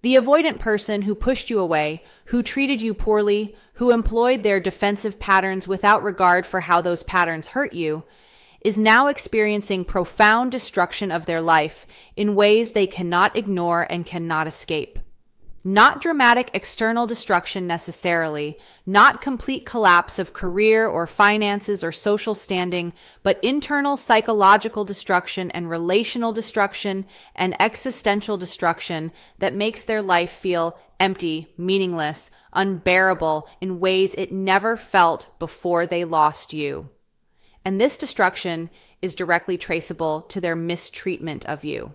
The avoidant person who pushed you away, who treated you poorly, who employed their defensive patterns without regard for how those patterns hurt you, is now experiencing profound destruction of their life in ways they cannot ignore and cannot escape. Not dramatic external destruction necessarily, not complete collapse of career or finances or social standing, but internal psychological destruction and relational destruction and existential destruction that makes their life feel empty, meaningless, unbearable in ways it never felt before they lost you. And this destruction is directly traceable to their mistreatment of you,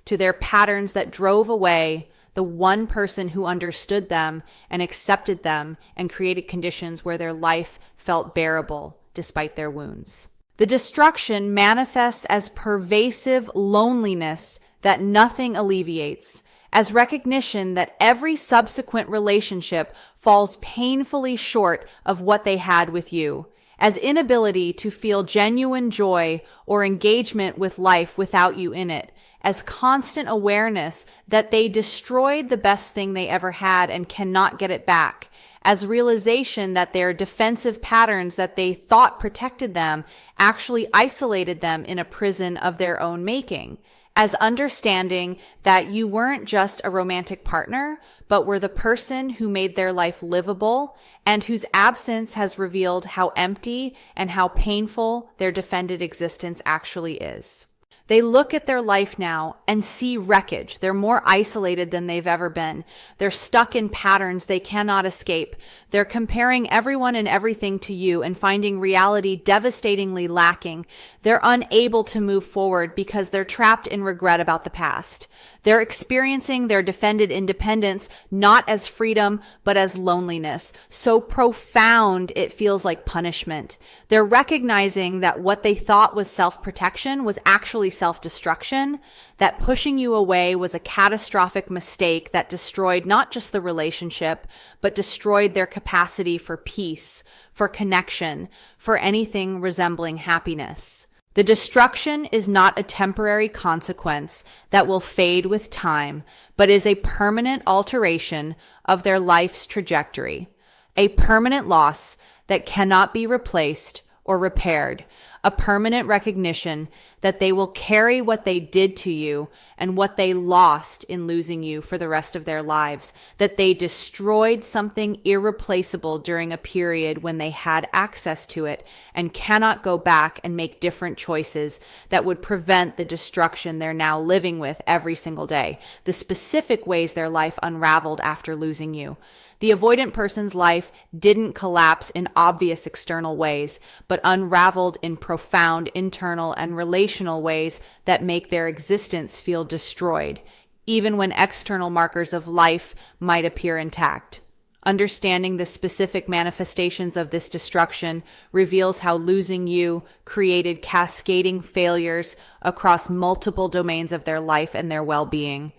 to their patterns that drove away the one person who understood them and accepted them and created conditions where their life felt bearable despite their wounds. The destruction manifests as pervasive loneliness that nothing alleviates, as recognition that every subsequent relationship falls painfully short of what they had with you, as inability to feel genuine joy or engagement with life without you in it, as constant awareness that they destroyed the best thing they ever had and cannot get it back, as realization that their defensive patterns that they thought protected them actually isolated them in a prison of their own making, as understanding that you weren't just a romantic partner, but were the person who made their life livable and whose absence has revealed how empty and how painful their defended existence actually is. They look at their life now and see wreckage. They're more isolated than they've ever been. They're stuck in patterns they cannot escape. They're comparing everyone and everything to you and finding reality devastatingly lacking. They're unable to move forward because they're trapped in regret about the past. They're experiencing their defended independence not as freedom, but as loneliness. So profound it feels like punishment. They're recognizing that what they thought was self-protection was actually self-destruction, that pushing you away was a catastrophic mistake that destroyed not just the relationship, but destroyed their capacity for peace, for connection, for anything resembling happiness. The destruction is not a temporary consequence that will fade with time, but is a permanent alteration of their life's trajectory, a permanent loss that cannot be replaced or repaired, a permanent recognition that they will carry what they did to you and what they lost in losing you for the rest of their lives, that they destroyed something irreplaceable during a period when they had access to it and cannot go back and make different choices that would prevent the destruction they're now living with every single day, the specific ways their life unraveled after losing you. The avoidant person's life didn't collapse in obvious external ways, but unraveled in profound internal and relational ways that make their existence feel destroyed, even when external markers of life might appear intact. Understanding the specific manifestations of this destruction reveals how losing you created cascading failures across multiple domains of their life and their well-being.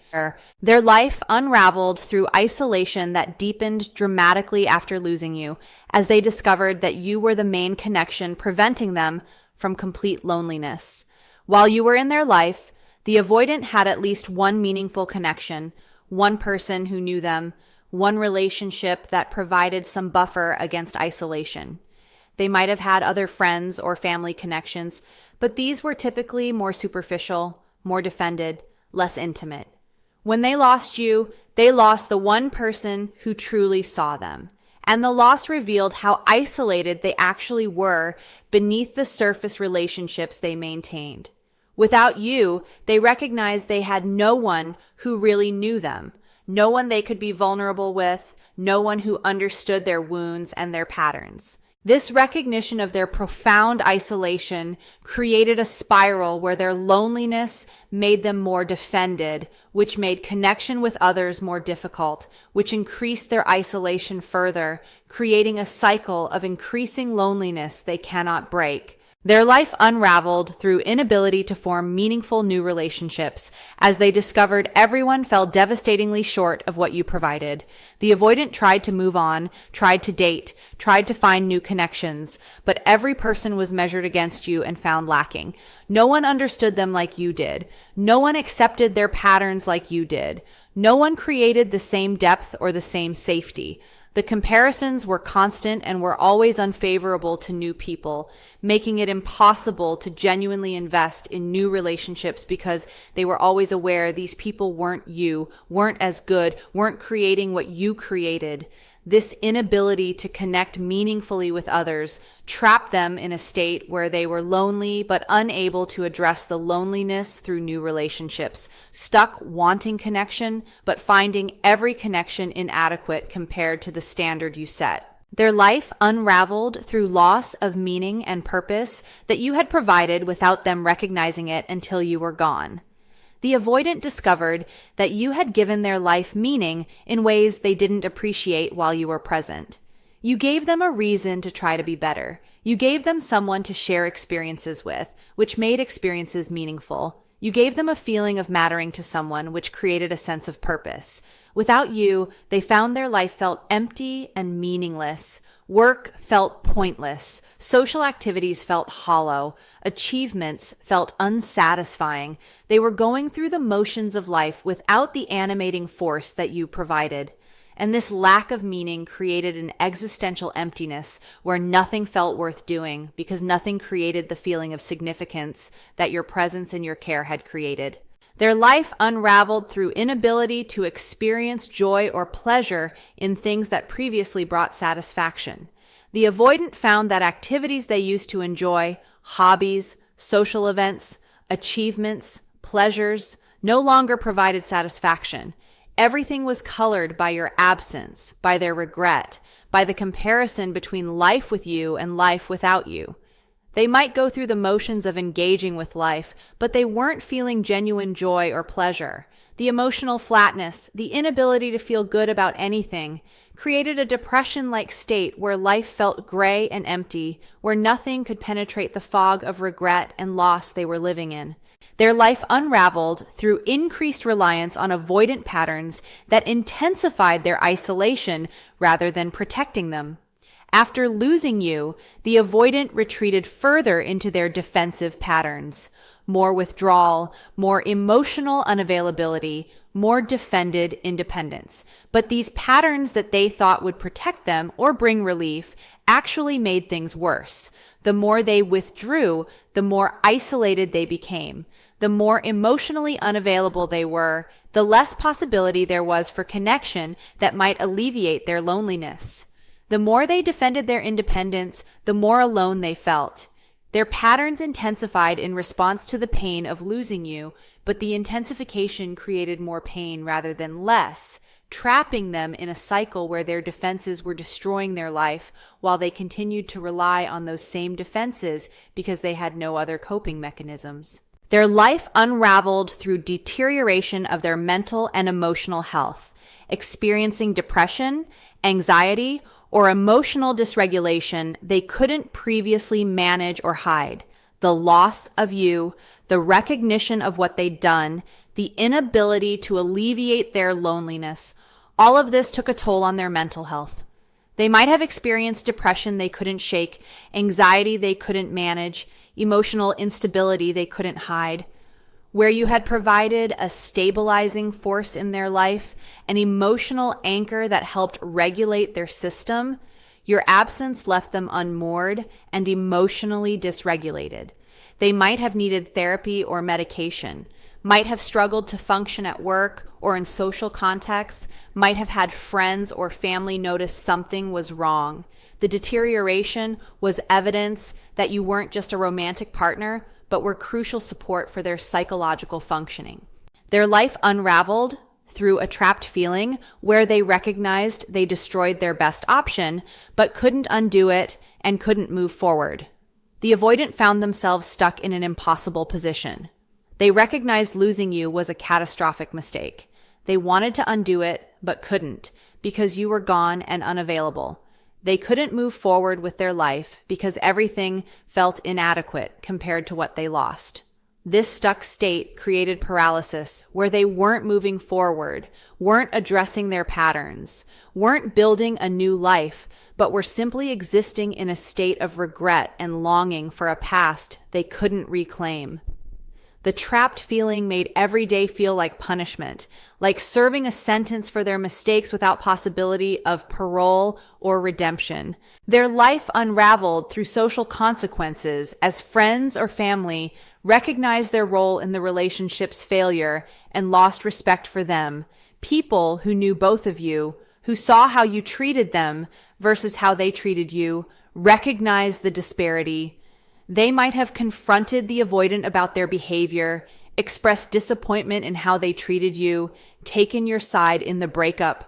Their life unraveled through isolation that deepened dramatically after losing you, as they discovered that you were the main connection preventing them from complete loneliness. While you were in their life, the avoidant had at least one meaningful connection, one person who knew them, one relationship that provided some buffer against isolation. They might have had other friends or family connections, but these were typically more superficial, more defended, less intimate. When they lost you, they lost the one person who truly saw them. And the loss revealed how isolated they actually were beneath the surface relationships they maintained. Without you, they recognized they had no one who really knew them. No one they could be vulnerable with, no one who understood their wounds and their patterns. This recognition of their profound isolation created a spiral where their loneliness made them more defended, which made connection with others more difficult, which increased their isolation further, creating a cycle of increasing loneliness they cannot break. Their life unraveled through inability to form meaningful new relationships, as they discovered everyone fell devastatingly short of what you provided. The avoidant tried to move on, tried to date, tried to find new connections, but every person was measured against you and found lacking. No one understood them like you did. No one accepted their patterns like you did. No one created the same depth or the same safety. The comparisons were constant and were always unfavorable to new people, making it impossible to genuinely invest in new relationships because they were always aware these people weren't you, weren't as good, weren't creating what you created. This inability to connect meaningfully with others trapped them in a state where they were lonely but unable to address the loneliness through new relationships, stuck wanting connection but finding every connection inadequate compared to the standard you set. Their life unraveled through loss of meaning and purpose that you had provided without them recognizing it until you were gone. The avoidant discovered that you had given their life meaning in ways they didn't appreciate while you were present. You gave them a reason to try to be better. You gave them someone to share experiences with, which made experiences meaningful. You gave them a feeling of mattering to someone, which created a sense of purpose. Without you, they found their life felt empty and meaningless. Work felt pointless. Social activities felt hollow. Achievements felt unsatisfying. They were going through the motions of life without the animating force that you provided. And this lack of meaning created an existential emptiness where nothing felt worth doing because nothing created the feeling of significance that your presence and your care had created. Their life unraveled through inability to experience joy or pleasure in things that previously brought satisfaction. The avoidant found that activities they used to enjoy, hobbies, social events, achievements, pleasures, no longer provided satisfaction. Everything was colored by your absence, by their regret, by the comparison between life with you and life without you. They might go through the motions of engaging with life, but they weren't feeling genuine joy or pleasure. The emotional flatness, the inability to feel good about anything, created a depression-like state where life felt gray and empty, where nothing could penetrate the fog of regret and loss they were living in. Their life unraveled through increased reliance on avoidant patterns that intensified their isolation rather than protecting them. After losing you, the avoidant retreated further into their defensive patterns. More withdrawal, more emotional unavailability, more defended independence. But these patterns that they thought would protect them or bring relief actually made things worse. The more they withdrew, the more isolated they became. The more emotionally unavailable they were, the less possibility there was for connection that might alleviate their loneliness. The more they defended their independence, the more alone they felt. Their patterns intensified in response to the pain of losing you, but the intensification created more pain rather than less, trapping them in a cycle where their defenses were destroying their life while they continued to rely on those same defenses because they had no other coping mechanisms. Their life unraveled through deterioration of their mental and emotional health, experiencing depression, anxiety, or emotional dysregulation they couldn't previously manage or hide. The loss of you, the recognition of what they'd done, the inability to alleviate their loneliness, all of this took a toll on their mental health. They might have experienced depression they couldn't shake, anxiety they couldn't manage, emotional instability they couldn't hide. Where you had provided a stabilizing force in their life, an emotional anchor that helped regulate their system, your absence left them unmoored and emotionally dysregulated. They might have needed therapy or medication, might have struggled to function at work or in social contexts, might have had friends or family notice something was wrong. The deterioration was evidence that you weren't just a romantic partner, but were crucial support for their psychological functioning. Their life unraveled through a trapped feeling where they recognized they destroyed their best option, but couldn't undo it and couldn't move forward. The avoidant found themselves stuck in an impossible position. They recognized losing you was a catastrophic mistake. They wanted to undo it, but couldn't because you were gone and unavailable. They couldn't move forward with their life because everything felt inadequate compared to what they lost. This stuck state created paralysis where they weren't moving forward, weren't addressing their patterns, weren't building a new life, but were simply existing in a state of regret and longing for a past they couldn't reclaim. The trapped feeling made every day feel like punishment, like serving a sentence for their mistakes without possibility of parole or redemption. Their life unraveled through social consequences as friends or family recognized their role in the relationship's failure and lost respect for them. People who knew both of you, who saw how you treated them versus how they treated you, recognized the disparity. They might have confronted the avoidant about their behavior, expressed disappointment in how they treated you, taken your side in the breakup.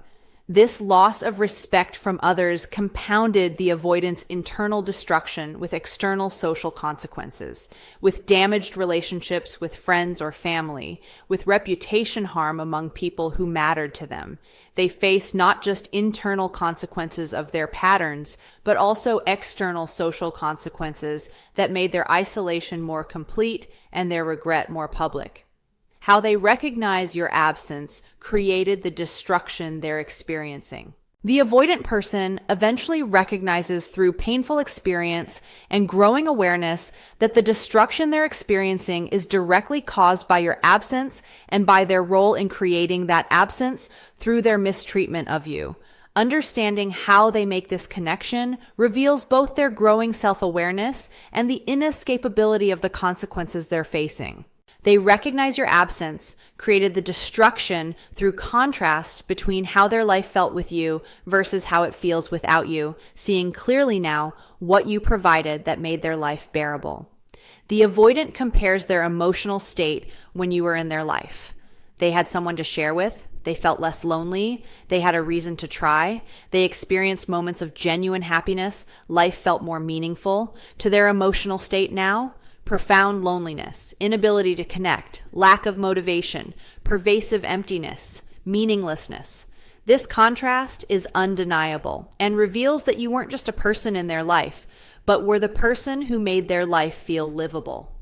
This loss of respect from others compounded the avoidant's internal destruction with external social consequences, with damaged relationships with friends or family, with reputation harm among people who mattered to them. They face not just internal consequences of their patterns, but also external social consequences that made their isolation more complete and their regret more public. How they recognize your absence created the destruction they're experiencing. The avoidant person eventually recognizes through painful experience and growing awareness that the destruction they're experiencing is directly caused by your absence and by their role in creating that absence through their mistreatment of you. Understanding how they make this connection reveals both their growing self-awareness and the inescapability of the consequences they're facing. They recognize your absence, created the destruction through contrast between how their life felt with you versus how it feels without you, seeing clearly now what you provided that made their life bearable. The avoidant compares their emotional state when you were in their life. They had someone to share with. They felt less lonely. They had a reason to try. They experienced moments of genuine happiness. Life felt more meaningful. To their emotional state now, profound loneliness, inability to connect, lack of motivation, pervasive emptiness, meaninglessness. This contrast is undeniable and reveals that you weren't just a person in their life, but were the person who made their life feel livable.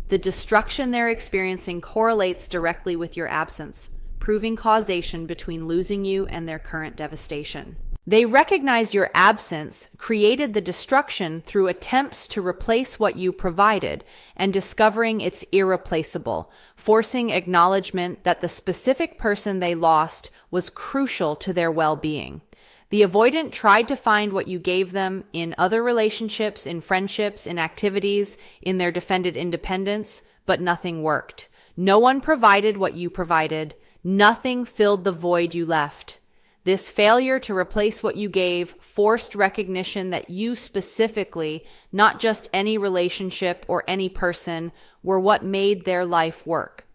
The destruction they're experiencing correlates directly with your absence, proving causation between losing you and their current devastation. They recognize your absence created the destruction through attempts to replace what you provided and discovering it's irreplaceable, forcing acknowledgement that the specific person they lost was crucial to their well-being. The avoidant tried to find what you gave them in other relationships, in friendships, in activities, in their defended independence, but nothing worked. No one provided what you provided. Nothing filled the void you left. This failure to replace what you gave forced recognition that you specifically, not just any relationship or any person, were what made their life work.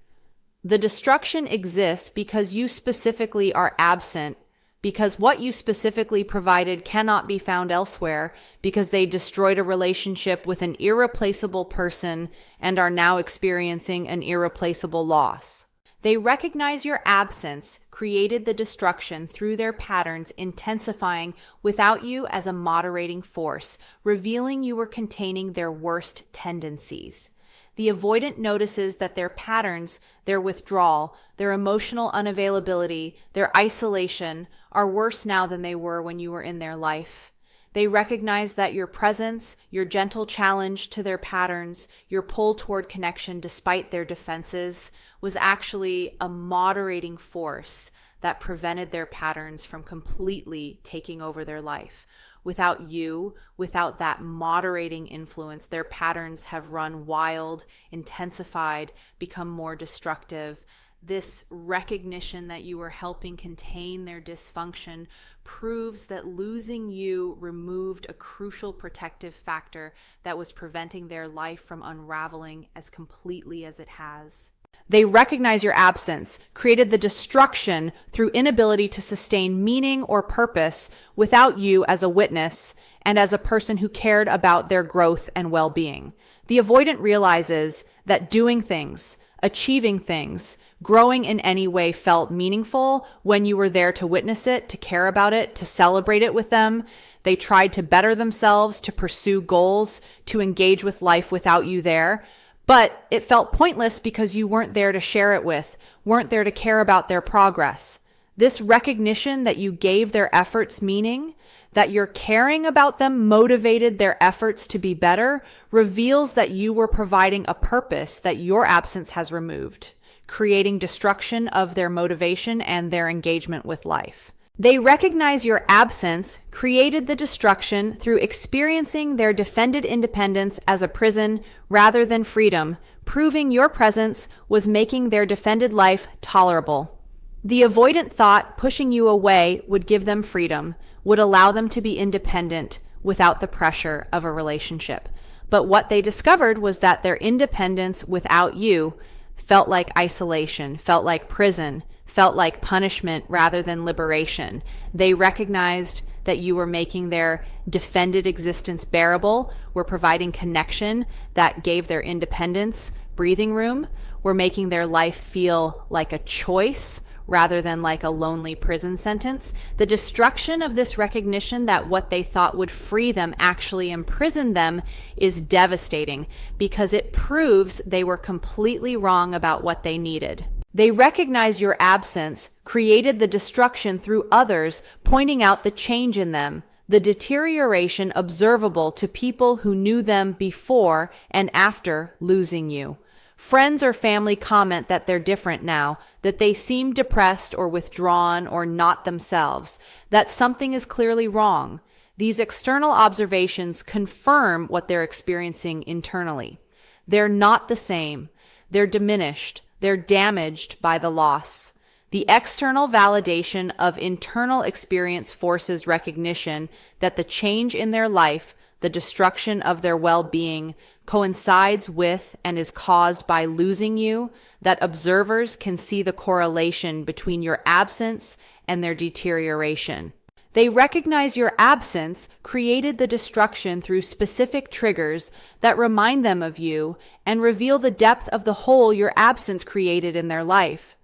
The destruction exists because you specifically are absent, because what you specifically provided cannot be found elsewhere, because they destroyed a relationship with an irreplaceable person and are now experiencing an irreplaceable loss. They recognize your absence created the destruction through their patterns intensifying without you as a moderating force, revealing you were containing their worst tendencies. The avoidant notices that their patterns, their withdrawal, their emotional unavailability, their isolation are worse now than they were when you were in their life. They recognize that your presence, your gentle challenge to their patterns, your pull toward connection despite their defenses, was actually a moderating force that prevented their patterns from completely taking over their life. Without you, without that moderating influence, their patterns have run wild, intensified, become more destructive. This recognition that you were helping contain their dysfunction proves that losing you removed a crucial protective factor that was preventing their life from unraveling as completely as it has. They recognize your absence, created the destruction through inability to sustain meaning or purpose without you as a witness and as a person who cared about their growth and well-being. The avoidant realizes that doing things, achieving things, growing in any way felt meaningful when you were there to witness it, to care about it, to celebrate it with them. They tried to better themselves, to pursue goals, to engage with life without you there. But it felt pointless because you weren't there to share it with, weren't there to care about their progress. This recognition that you gave their efforts meaning, that your caring about them motivated their efforts to be better, reveals that you were providing a purpose that your absence has removed, creating destruction of their motivation and their engagement with life. They recognize your absence created the destruction through experiencing their defended independence as a prison rather than freedom, proving your presence was making their defended life tolerable. The avoidant thought pushing you away would give them freedom, would allow them to be independent without the pressure of a relationship. But what they discovered was that their independence without you felt like isolation, felt like prison, felt like punishment rather than liberation. They recognized that you were making their defended existence bearable, were providing connection that gave their independence breathing room, were making their life feel like a choice rather than like a lonely prison sentence. The destruction of this recognition that what they thought would free them actually imprisoned them is devastating because it proves they were completely wrong about what they needed. They recognize your absence created the destruction through others pointing out the change in them, the deterioration observable to people who knew them before and after losing you. Friends or family comment that they're different now, that they seem depressed or withdrawn or not themselves, that something is clearly wrong. These external observations confirm what they're experiencing internally. They're not the same. They're diminished. They're damaged by the loss. The external validation of internal experience forces recognition that the change in their life, the destruction of their well-being, coincides with and is caused by losing you, that observers can see the correlation between your absence and their deterioration. They recognize your absence created the destruction through specific triggers that remind them of you and reveal the depth of the hole your absence created in their life.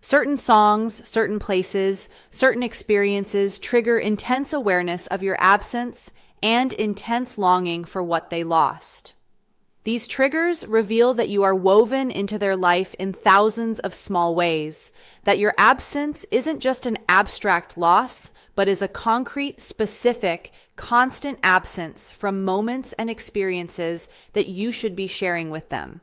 Certain songs, certain places, certain experiences trigger intense awareness of your absence and intense longing for what they lost. These triggers reveal that you are woven into their life in thousands of small ways, that your absence isn't just an abstract loss, but is a concrete, specific, constant absence from moments and experiences that you should be sharing with them.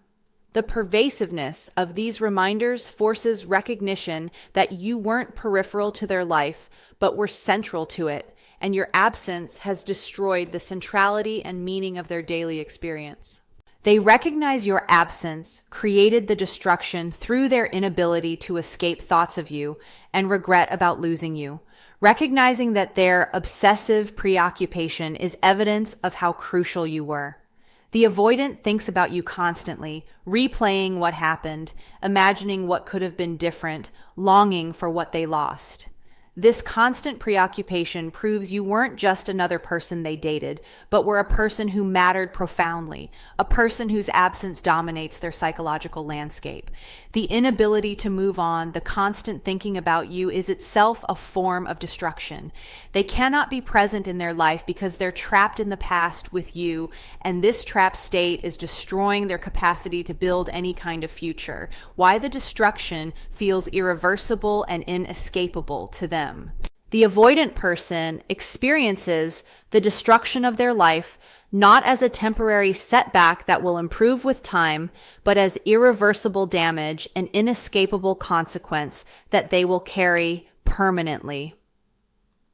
The pervasiveness of these reminders forces recognition that you weren't peripheral to their life, but were central to it, and your absence has destroyed the centrality and meaning of their daily experience. They recognize your absence created the destruction through their inability to escape thoughts of you and regret about losing you, recognizing that their obsessive preoccupation is evidence of how crucial you were. The avoidant thinks about you constantly, replaying what happened, imagining what could have been different, longing for what they lost. This constant preoccupation proves you weren't just another person they dated, but were a person who mattered profoundly, a person whose absence dominates their psychological landscape. The inability to move on, the constant thinking about you is itself a form of destruction. They cannot be present in their life because they're trapped in the past with you, and this trapped state is destroying their capacity to build any kind of future. Why the destruction feels irreversible and inescapable to them. The avoidant person experiences the destruction of their life not as a temporary setback that will improve with time, but as irreversible damage and inescapable consequence that they will carry permanently.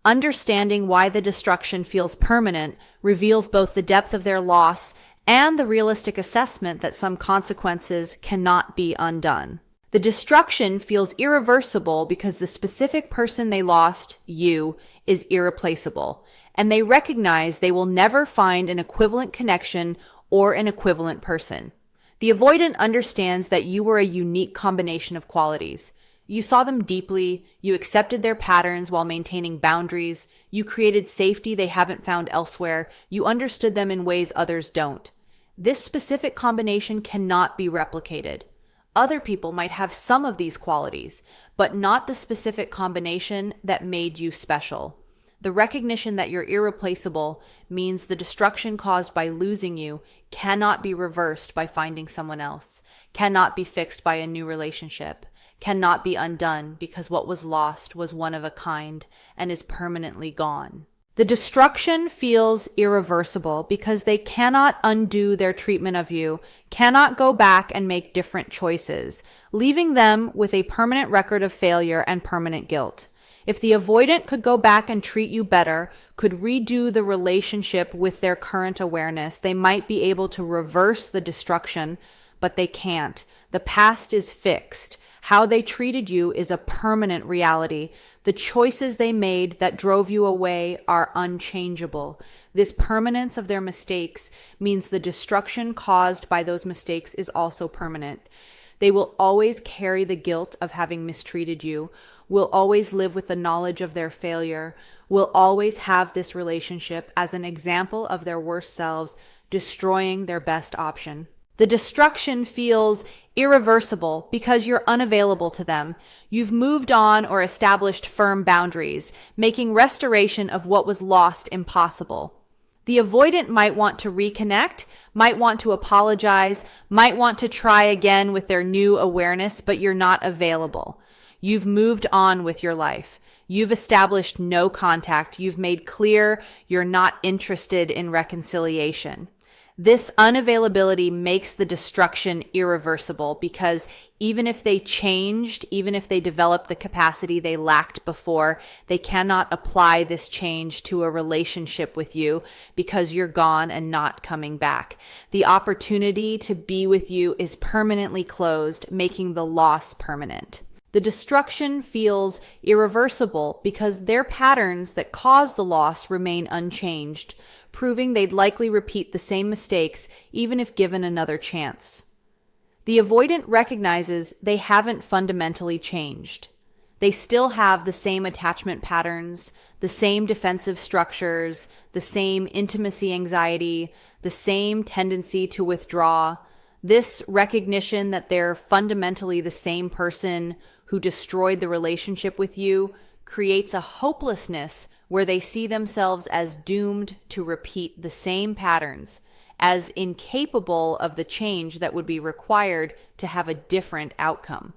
Understanding why the destruction feels permanent reveals both the depth of their loss and the realistic assessment that some consequences cannot be undone. The destruction feels irreversible because the specific person they lost, you, is irreplaceable, and they recognize they will never find an equivalent connection or an equivalent person. The avoidant understands that you were a unique combination of qualities. You saw them deeply, you accepted their patterns while maintaining boundaries, you created safety they haven't found elsewhere, you understood them in ways others don't. This specific combination cannot be replicated. Other people might have some of these qualities, but not the specific combination that made you special. The recognition that you're irreplaceable means the destruction caused by losing you cannot be reversed by finding someone else, cannot be fixed by a new relationship, cannot be undone because what was lost was one of a kind and is permanently gone. The destruction feels irreversible because they cannot undo their treatment of you, cannot go back and make different choices, leaving them with a permanent record of failure and permanent guilt. If the avoidant could go back and treat you better, could redo the relationship with their current awareness, they might be able to reverse the destruction, but they can't. The past is fixed. How they treated you is a permanent reality. The choices they made that drove you away are unchangeable. This permanence of their mistakes means the destruction caused by those mistakes is also permanent. They will always carry the guilt of having mistreated you, will always live with the knowledge of their failure, will always have this relationship as an example of their worst selves destroying their best option. The destruction feels irreversible because you're unavailable to them. You've moved on or established firm boundaries, making restoration of what was lost impossible. The avoidant might want to reconnect, might want to apologize, might want to try again with their new awareness, but you're not available. You've moved on with your life. You've established no contact. You've made clear you're not interested in reconciliation. This unavailability makes the destruction irreversible because even if they changed, even if they developed the capacity they lacked before, they cannot apply this change to a relationship with you because you're gone and not coming back. The opportunity to be with you is permanently closed, making the loss permanent. The destruction feels irreversible because their patterns that cause the loss remain unchanged, proving they'd likely repeat the same mistakes even if given another chance. The avoidant recognizes they haven't fundamentally changed. They still have the same attachment patterns, the same defensive structures, the same intimacy anxiety, the same tendency to withdraw. This recognition that they're fundamentally the same person who destroyed the relationship with you creates a hopelessness where they see themselves as doomed to repeat the same patterns, as incapable of the change that would be required to have a different outcome.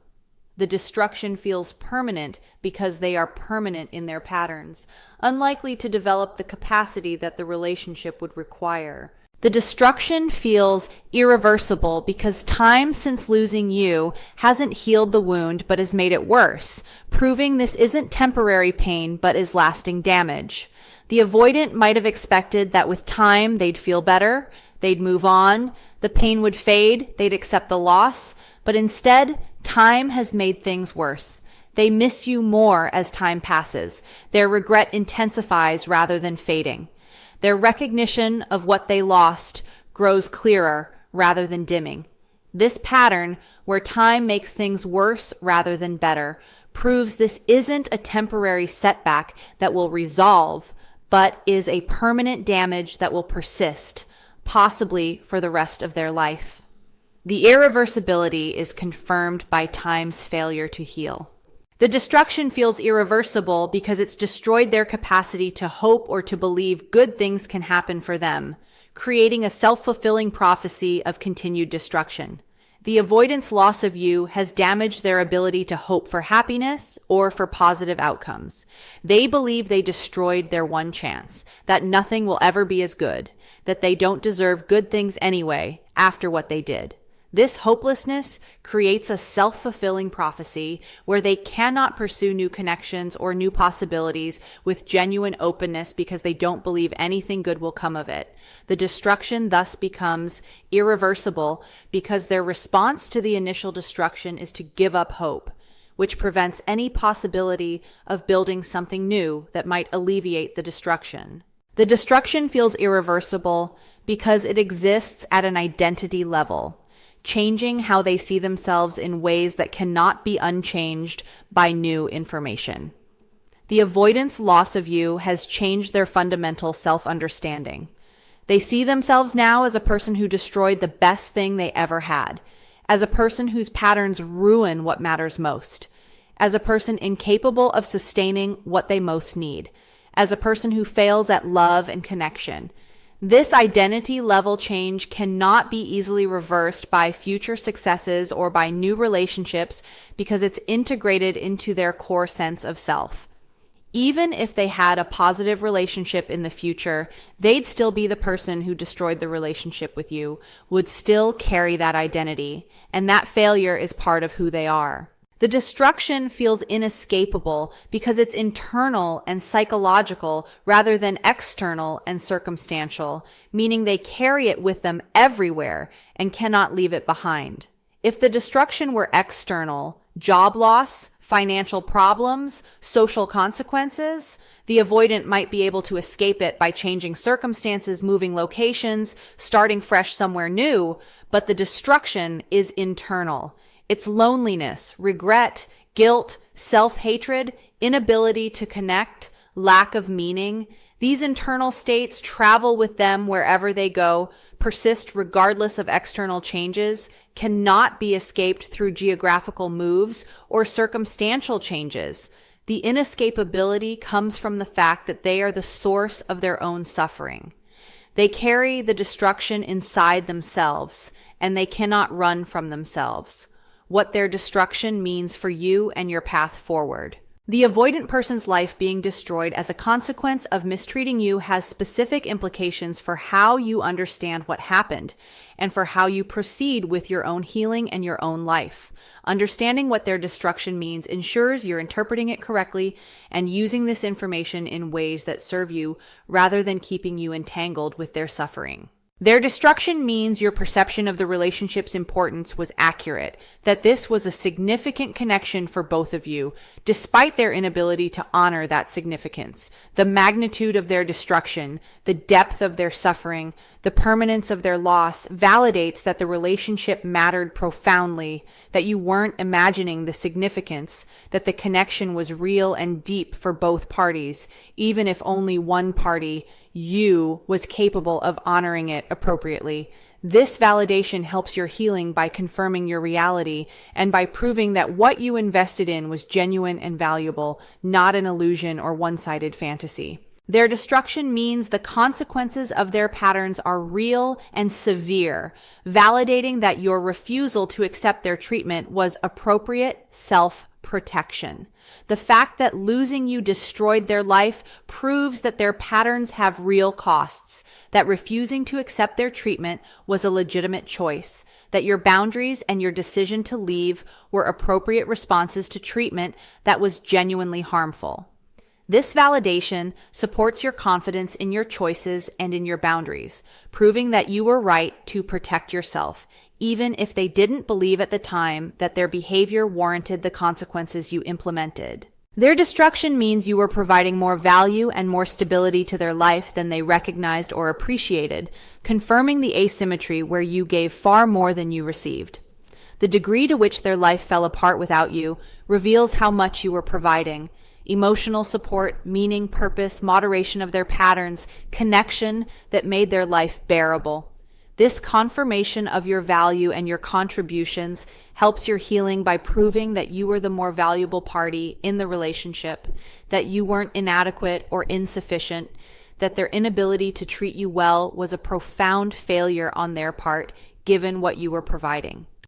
The destruction feels permanent because they are permanent in their patterns, unlikely to develop the capacity that the relationship would require. The destruction feels irreversible because time since losing you hasn't healed the wound but has made it worse, proving this isn't temporary pain but is lasting damage. The avoidant might have expected that with time they'd feel better, they'd move on, the pain would fade, they'd accept the loss, but instead, time has made things worse. They miss you more as time passes. Their regret intensifies rather than fading. Their recognition of what they lost grows clearer rather than dimming. This pattern, where time makes things worse rather than better, proves this isn't a temporary setback that will resolve, but is a permanent damage that will persist, possibly for the rest of their life. The irreversibility is confirmed by time's failure to heal. The destruction feels irreversible because it's destroyed their capacity to hope or to believe good things can happen for them, creating a self-fulfilling prophecy of continued destruction. The avoidance loss of you has damaged their ability to hope for happiness or for positive outcomes. They believe they destroyed their one chance, that nothing will ever be as good, that they don't deserve good things anyway after what they did. This hopelessness creates a self-fulfilling prophecy where they cannot pursue new connections or new possibilities with genuine openness because they don't believe anything good will come of it. The destruction thus becomes irreversible because their response to the initial destruction is to give up hope, which prevents any possibility of building something new that might alleviate the destruction. The destruction feels irreversible because it exists at an identity level, changing how they see themselves in ways that cannot be unchanged by new information. The avoidance loss of you has changed their fundamental self-understanding. They see themselves now as a person who destroyed the best thing they ever had, as a person whose patterns ruin what matters most, as a person incapable of sustaining what they most need, as a person who fails at love and connection. This identity level change cannot be easily reversed by future successes or by new relationships because it's integrated into their core sense of self. Even if they had a positive relationship in the future, they'd still be the person who destroyed the relationship with you, would still carry that identity, and that failure is part of who they are. The destruction feels inescapable because it's internal and psychological rather than external and circumstantial, meaning they carry it with them everywhere and cannot leave it behind. If the destruction were external, job loss, financial problems, social consequences, the avoidant might be able to escape it by changing circumstances, moving locations, starting fresh somewhere new, but the destruction is internal. It's loneliness, regret, guilt, self-hatred, inability to connect, lack of meaning. These internal states travel with them wherever they go, persist regardless of external changes, cannot be escaped through geographical moves or circumstantial changes. The inescapability comes from the fact that they are the source of their own suffering. They carry the destruction inside themselves, and they cannot run from themselves. What their destruction means for you and your path forward. The avoidant person's life being destroyed as a consequence of mistreating you has specific implications for how you understand what happened and for how you proceed with your own healing and your own life. Understanding what their destruction means ensures you're interpreting it correctly and using this information in ways that serve you rather than keeping you entangled with their suffering. Their destruction means your perception of the relationship's importance was accurate, that this was a significant connection for both of you, despite their inability to honor that significance. The magnitude of their destruction, the depth of their suffering, the permanence of their loss validates that the relationship mattered profoundly, that you weren't imagining the significance, that the connection was real and deep for both parties, even if only one party, you, was capable of honoring it appropriately. This validation helps your healing by confirming your reality and by proving that what you invested in was genuine and valuable, not an illusion or one-sided fantasy. Their destruction means the consequences of their patterns are real and severe, validating that your refusal to accept their treatment was appropriate self-protection. The fact that losing you destroyed their life proves that their patterns have real costs, that refusing to accept their treatment was a legitimate choice, that your boundaries and your decision to leave were appropriate responses to treatment that was genuinely harmful. This validation supports your confidence in your choices and in your boundaries, proving that you were right to protect yourself, even if they didn't believe at the time that their behavior warranted the consequences you implemented. Their destruction means you were providing more value and more stability to their life than they recognized or appreciated, confirming the asymmetry where you gave far more than you received. The degree to which their life fell apart without you reveals how much you were providing. Emotional support, meaning, purpose, moderation of their patterns, connection that made their life bearable. This confirmation of your value and your contributions helps your healing by proving that you were the more valuable party in the relationship, that you weren't inadequate or insufficient, that their inability to treat you well was a profound failure on their part, given what you were providing.